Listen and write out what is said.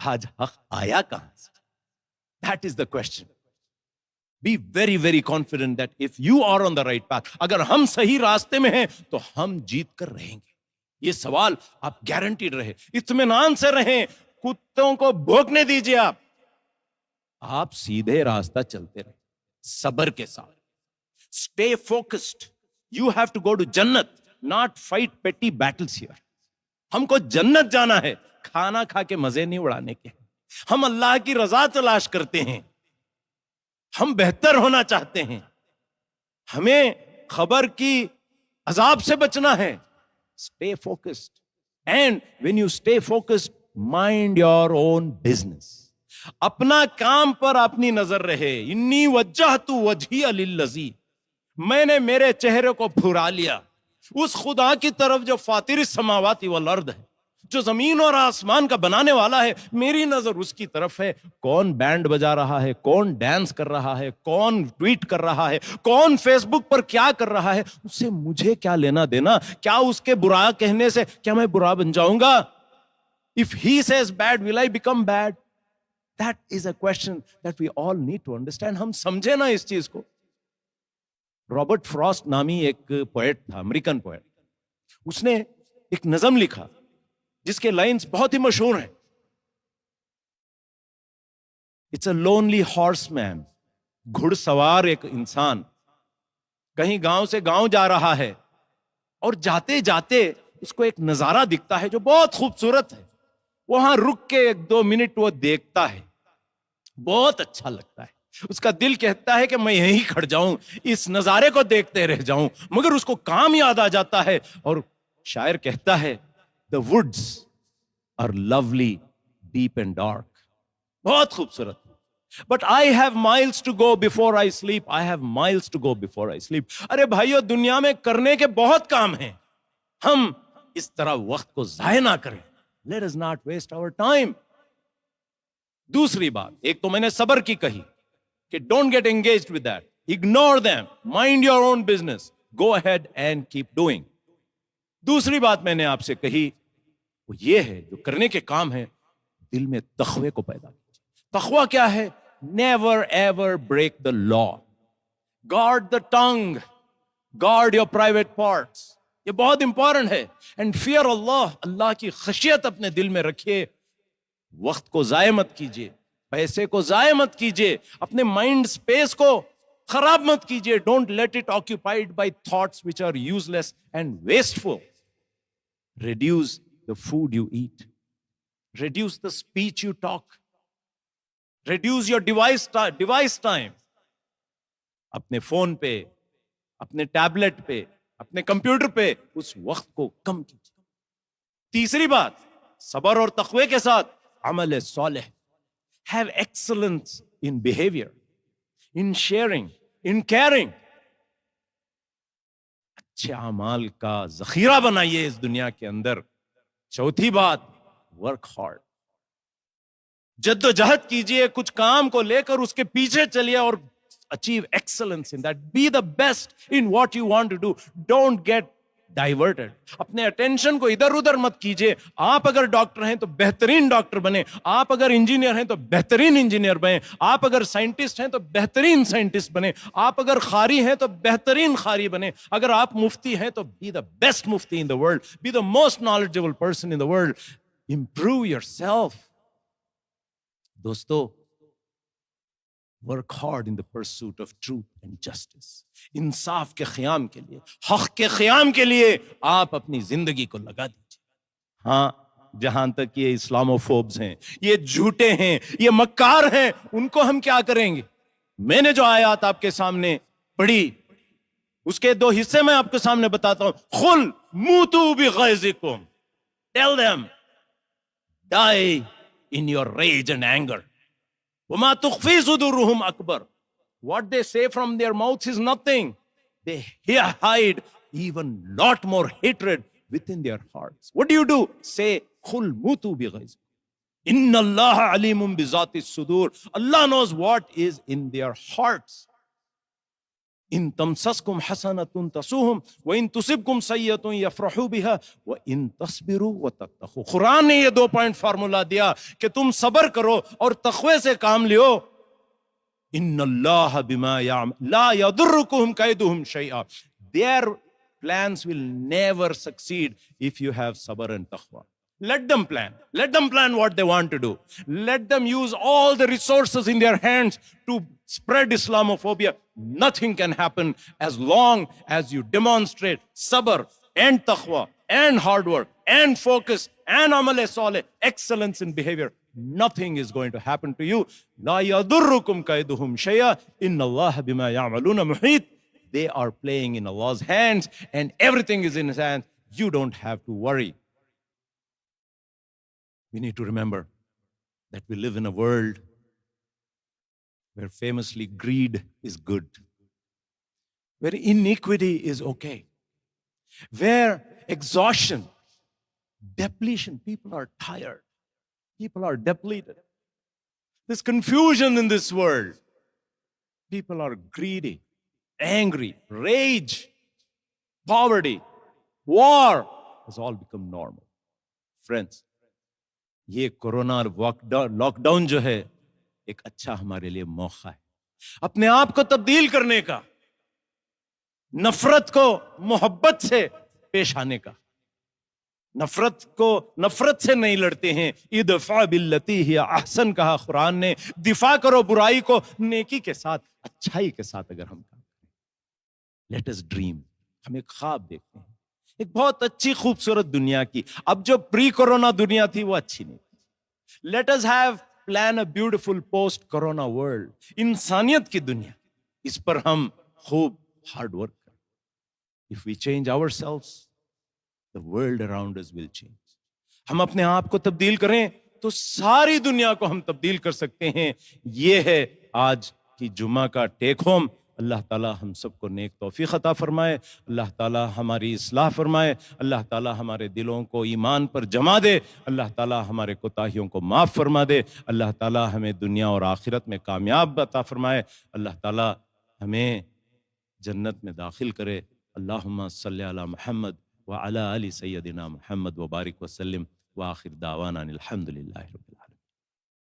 آج حق آیا کہاں سے؟ That is the question. Be very, very confident that if you are on the right path, اگر ہم صحیح راستے میں ہیں تو ہم جیت کر رہیں گے. یہ سوال آپ گارنٹیڈ رہے, اطمینان سے رہیں, کتوں کو بھوکنے دیجیے, آپ سیدھے راستہ چلتے رہیں صبر کے ساتھ. Stay focused. You have to go to Jannat, not fight petty battles here. ہم کو جنت جانا ہے, کھانا کھا کے مزے نہیں اڑانے کے. ہم اللہ کی رضا تلاش کرتے ہیں, ہم بہتر ہونا چاہتے ہیں, ہمیں خبر کی عذاب سے بچنا ہے. Stay focused. And when you stay focused, mind your own business. اپنا کام پر اپنی نظر رہے. انی وجہت وجہی للذی, میں نے میرے چہرے کو پھرا لیا اس خدا کی طرف جو فاطر السماوات والارض ہے, جو زمین اور آسمان کا بنانے والا ہے. میری نظر اس کی طرف ہے. کون بینڈ بجا رہا ہے, کون ڈانس کر رہا ہے, کون ٹویٹ کر رہا ہے, کون فیس بک پر کیا کر رہا ہے, اس سے مجھے کیا لینا دینا؟ کیا اس کے برا کہنے سے کیا میں برا بن جاؤں گا؟ If he says bad, will I become bad? That is a question that we all need to understand. ہم سمجھے نا اس چیز کو. رابرٹ فراسٹ نامی ایک پوئٹ تھا, امریکن پوئٹ. اس نے ایک نظم لکھا جس کے لائنز بہت ہی مشہور ہیں. It's a lonely horseman. گھڑ سوار ایک انسان کہیں گاؤں سے گاؤں جا رہا ہے, اور جاتے جاتے اس کو ایک نظارہ دکھتا ہے جو بہت خوبصورت ہے. وہاں رک کے 1-2 منٹ وہ دیکھتا ہے, بہت اچھا لگتا ہے. اس کا دل کہتا ہے کہ میں یہیں کھڑ جاؤں, اس نظارے کو دیکھتے رہ جاؤں, مگر اس کو کام یاد آ جاتا ہے. اور شاعر کہتا ہے, The woods are lovely, deep and dark. بہت خوبصورت. But I have miles to go before I sleep. I have miles to go before I sleep. ارے بھائیو, دنیا میں کرنے کے بہت کام ہیں. ہم اس طرح وقت کو ضائع نہ کریں. Let us not waste our time. دوسری بات, ایک تو میں نے صبر کی کہی کہ don't get engaged with that. Ignore them. Mind your own business. Go ahead and keep doing. دوسری بات میں نے آپ سے کہی وہ یہ ہے, جو کرنے کے کام ہے, دل میں تقوی کو پیدا کیجیے. تقوی کیا ہے؟ Never ever break the law. Guard the tongue. Guard your private parts. یہ بہت امپورٹنٹ ہے. And fear Allah. اللہ کی خشیت اپنے دل میں رکھیے. وقت کو ضائع مت کیجیے, پیسے کو ضائع مت کیجیے, اپنے مائنڈ اسپیس کو خراب مت کیجیے. Don't let it occupied by thoughts which are useless and wasteful. Reduce the food you eat. Reduce the speech you talk. Reduce your device time. اپنے فون پہ, اپنے ٹیبلٹ پہ, اپنے کمپیوٹر پہ اس وقت کو کم کیجیے. تیسری بات, صبر اور تقوی کے ساتھ عمل صالح. Have excellence in behavior, in sharing, in caring. اچھے اعمال کا ذخیرہ بنائیے اس دنیا کے اندر. چوتھی بات, work hard. جد و جہد کیجیے, کچھ کام کو لے کر اس کے پیچھے چلیے اور achieve excellence in that. Be the best in what you want to do. Don't get diverted. اپنے اٹینشن کو ادھر ادھر مت کیجیے. آپ اگر ڈاکٹر ہیں تو بہترین ڈاکٹر بنے, آپ اگر انجینئر ہیں تو بہترین انجینئر بنے, آپ اگر سائنٹسٹ ہیں تو بہترین سائنٹسٹ بنے, آپ اگر قاری ہیں تو بہترین قاری بنے, اگر آپ مفتی ہیں تو be the best mufti in the world, be the most knowledgeable person in the world. Improve yourself. دوستو, work hard in the pursuit of truth and justice. انصاف کے قیام کے لیے, حق کے قیام کے لیے آپ اپنی زندگی کو لگا دیجیے. ہاں, جہاں تک یہ اسلاموفوبز ہیں, یہ جھوٹے ہیں, یہ مکار ہیں, ان کو ہم کیا کریں گے؟ میں نے جو آیات آپ کے سامنے پڑھی اس کے 2 حصے میں آپ کے سامنے بتاتا ہوں. قل موتوا بغیظکم. Tell them, die in your rage and anger. وَمَا تُخْفِي صُدُورُهُمْ أَكْبَرُ. What they say from their mouths is nothing. They hide even lot more hatred within their hearts. What do? Say, قُلْ مُوتُوا بِغَيْظِكُمْ إِنَّ اللَّهَ عَلِيمٌ بِذَاتِ الصُّدُورِ. Allah knows what is in their hearts. ان تمسسکم حسنۃ تسؤہم وان تصبکم سیئۃ یفرحوا بها وان تصبروا وتتقوا. قرآن نے یہ 2 point formula دیا کہ تم صبر کرو اور تقوی سے کام لیو. ان اللہ بما یعمل لا یضرکم کیدہم شیئا. Their plans will never succeed if you have sabr and taqwa. Let them plan. Let them plan what they want to do. Let them use all the resources in their hands to spread Islamophobia. Nothing can happen as long as you demonstrate sabr and taqwa and hard work and focus and amal saleh, excellence in behavior. Nothing is going to happen to you. La yadurrukum kaiduhum shay'a. Inna Allah bima ya'maluna muhit. They are playing in Allah's hands and everything is in His hands. You don't have to worry. We need to remember that we live in a world where famously greed is good, where iniquity is okay, where exhaustion, depletion, people are tired, people are depleted. There's confusion in this world. People are greedy, angry, rage, poverty, war has all become normal. Friends, یہ corona lock down جو ہے ایک اچھا ہمارے لیے موقع ہے اپنے آپ کو تبدیل کرنے کا, نفرت کو محبت سے پیش آنے کا. نفرت سے نہیں لڑتے ہیں. ادفع باللتی ہی احسن کہا قرآن نے. دفاع کرو برائی کو نیکی کے ساتھ, اچھائی کے ساتھ. اگر ہم کام کریں, لیٹ اس ڈریم. ہم ایک خواب دیکھتے ہیں ایک بہت اچھی خوبصورت دنیا کی. اب جو پری کورونا دنیا تھی وہ اچھی نہیں تھی. Let us have plan a beautiful post corona world. انسانیت کی دنیا, اس پر ہم خوب ہارڈ ورک کریں. If we change ourselves the world around us will change. ہم اپنے آپ کو تبدیل کریں تو ساری دنیا کو ہم تبدیل کر سکتے ہیں. یہ ہے آج کی جمعہ کا ٹیک ہوم. اللہ تعالی ہم سب کو نیک توفیق عطا فرمائے. اللہ تعالی ہماری اصلاح فرمائے. اللہ تعالی ہمارے دلوں کو ایمان پر جما دے. اللہ تعالی ہمارے کوتاہیوں کو معاف فرما دے. اللہ تعالی ہمیں دنیا اور آخرت میں کامیاب عطا فرمائے. اللہ تعالی ہمیں جنت میں داخل کرے. اللہم صلی علی محمد وعلی آل سیدنا محمد وبارک وسلم. وآخر دعوانا الحمد للہ رب العالمین.